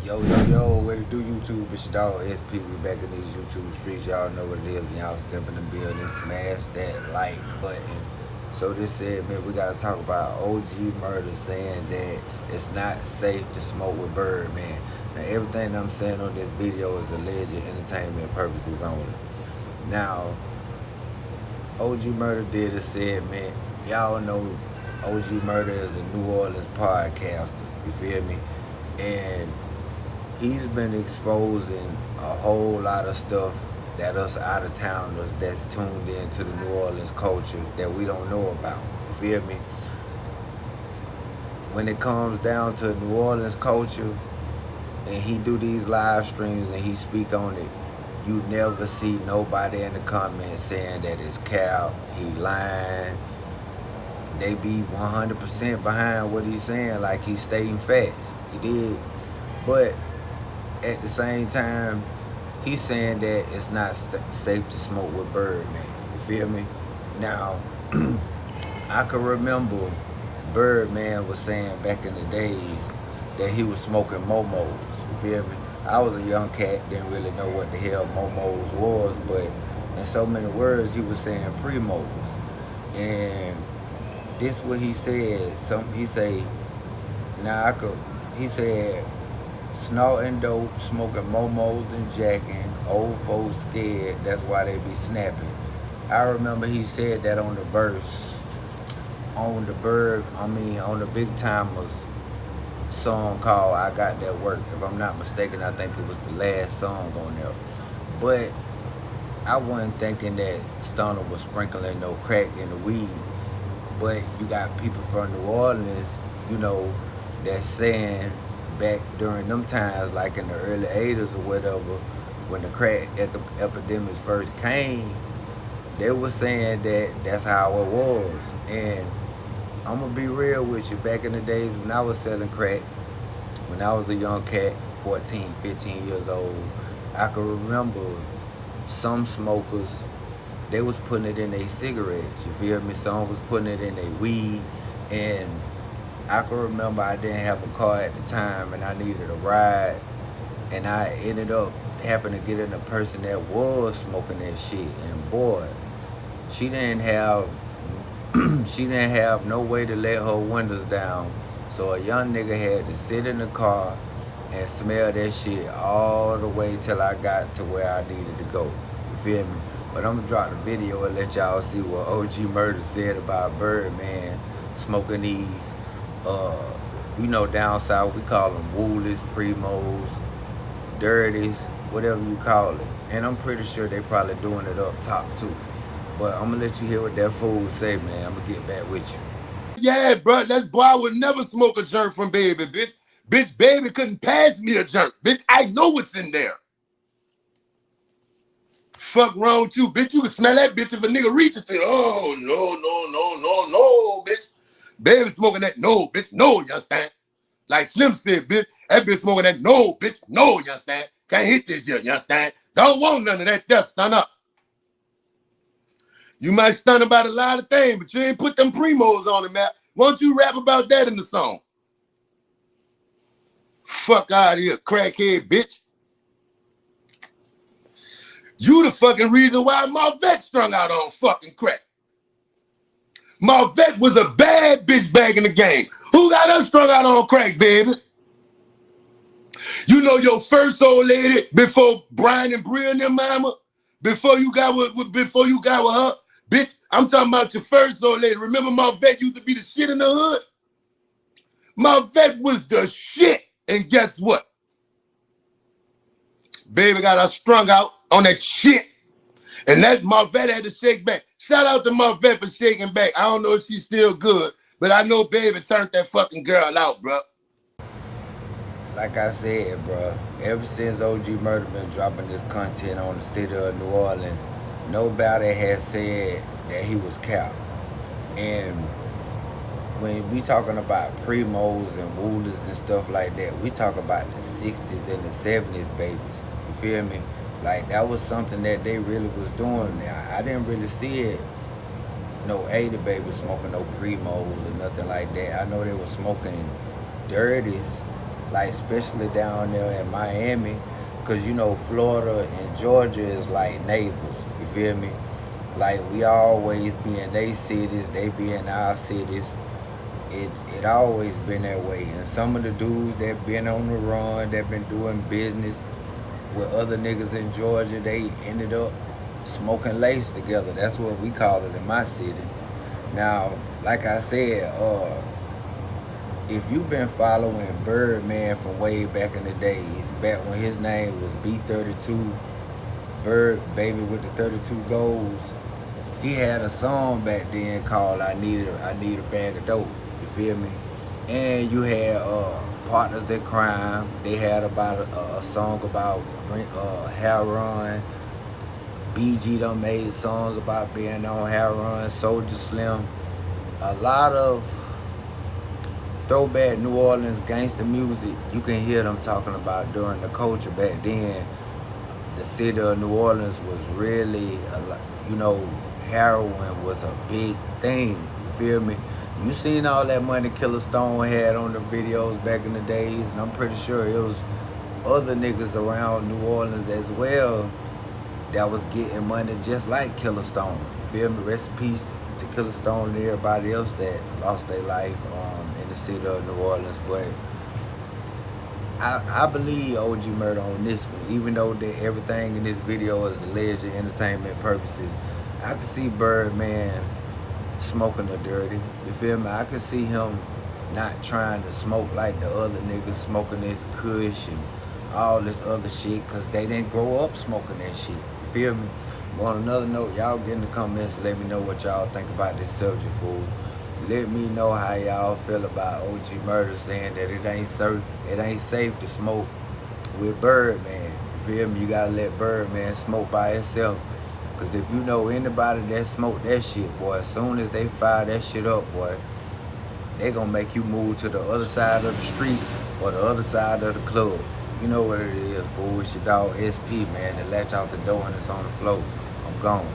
Yo, what it do, YouTube? It's your dog SP. We back in these YouTube streets. Y'all know what it is. Y'all step in the building, smash that like button. So this said, man, we gotta talk about OG Murda saying that it's not safe to smoke with Birdman. Now, everything I'm saying on this video is alleged entertainment purposes only. Now, OG Murda did it said, man, y'all know OG Murda is a New Orleans podcaster. You feel me? And he's been exposing a whole lot of stuff that us out of towners that's tuned into the New Orleans culture that we don't know about. You feel me? When it comes down to New Orleans culture and he do these live streams and he speak on it, you never see nobody in the comments saying that it's cap, he lying. They be 100% behind what he's saying, like he's stating facts. He did. But at the same time, he's saying that it's not safe to smoke with Birdman. You feel me? Now, I can remember Birdman was saying back in the days that he was smoking momos. You feel me? I was a young cat, didn't really know what the hell momos was, but in so many words, he was saying primos. And this what he said. He say, now he said, snorting dope, smoking momos and jacking, old folks scared, that's why they be snapping. I remember he said that on the verse, on the Big Timers song called I Got That Work. If I'm not mistaken, I think it was the last song on there. But I wasn't thinking that Stoner was sprinkling no crack in the weed. But you got people from New Orleans, you know, that's saying back during them times, like in the early 80s or whatever, when the crack epidemics first came, they were saying that that's how it was. And I'm going to be real with you. Back in the days when I was selling crack, when I was a young cat, 14, 15 years old, I can remember some smokers, they was putting it in their cigarettes, you feel me? Some was putting it in their weed. And I can remember I didn't have a car at the time and I needed a ride. And I ended up having to get in a person that was smoking that shit. And boy, she didn't have she didn't have no way to let her windows down. So a young nigga had to sit in the car and smell that shit all the way till I got to where I needed to go. You feel me? But I'm gonna drop the video and let y'all see what OG Murda said about Birdman smoking these, down south we call them woolies, primos, dirties, whatever you call it. And I'm pretty sure they probably doing it up top too. But I'm gonna let you hear what that fool say, man. I'm gonna get back with you. Yeah, bro, that's boy, I would never smoke a joint from Baby, bitch. Bitch, Baby couldn't pass me a joint. Bitch, I know what's in there. Fuck wrong with you, bitch. You can smell that bitch if a nigga reaches to it. Oh, no, bitch. Baby smoking that, no, bitch, no, you understand? Like Slim said, bitch, that bitch smoking that, no, bitch, no, you understand? Can't hit this shit, you understand? Don't want none of that death, stun up. You might stun about a lot of things, but you ain't put them primos on the map. Why don't you rap about that in the song? Fuck out of here, crackhead, bitch. You the fucking reason why Marvette strung out on fucking crack. Marvette was a bad bitch back in the game. Who got her strung out on crack, baby? You know your first old lady before Brian and Bria and their mama? Before you got with her? Bitch, I'm talking about your first old lady. Remember Marvette used to be the shit in the hood? Marvette was the shit. And guess what? Baby got her strung out on that shit. And that Marvette had to shake back. Shout out to Marvette for shaking back. I don't know if she's still good, but I know Baby turned that fucking girl out, bro. Like I said, bro, ever since OG Murda been dropping this content on the city of New Orleans, nobody has said that he was cap. And when we talking about primos and woolies and stuff like that, we talk about the 60s and the 70s babies. You feel me? Like that was something that they really was doing. I didn't really see it. No 80 babies smoking no primos or nothing like that. I know they were smoking dirties like especially down there in Miami, because you know Florida and Georgia is like neighbors. You feel me? Like we always be in they cities, they be in our cities. It always been that way. And some of the dudes that been on the run, that been doing business with other niggas in Georgia, they ended up smoking lace together. That's what we call it in my city. Now, like I said, if you've been following Birdman from way back in the days, back when his name was B32, Bird Baby with the 32 goals, he had a song back then called I Need a Bag of Dope. You feel me? And you had Partners in Crime. They had about a song about heroin. BG done made songs about being on heroin. Soldier Slim. A lot of throwback New Orleans gangster music you can hear them talking about during the culture back then. The city of New Orleans was really, you know, heroin was a big thing. You feel me? You seen all that money Killer Stone had on the videos back in the days, and I'm pretty sure it was other niggas around New Orleans as well that was getting money just like Killer Stone. You feel me? Rest in peace to Killer Stone and everybody else that lost their life in the city of New Orleans. But I believe OG Murda on this one, even though that everything in this video is alleged entertainment purposes. I can see Birdman smoking the dirty. You feel me? I can see him not trying to smoke like the other niggas smoking this kush and all this other shit, because they didn't grow up smoking that shit. You feel me? But on another note, y'all get in the comments and let me know what y'all think about this subject, fool. Let me know how y'all feel about OG Murda saying that it ain't safe to smoke with Birdman. You feel me? You gotta let Birdman smoke by himself. Cause if you know anybody that smoked that shit, boy, as soon as they fire that shit up, boy, they gonna make you move to the other side of the street or the other side of the club. You know what it is, fool. It's your dog SP, man. The latch out the door and it's on the floor. I'm gone.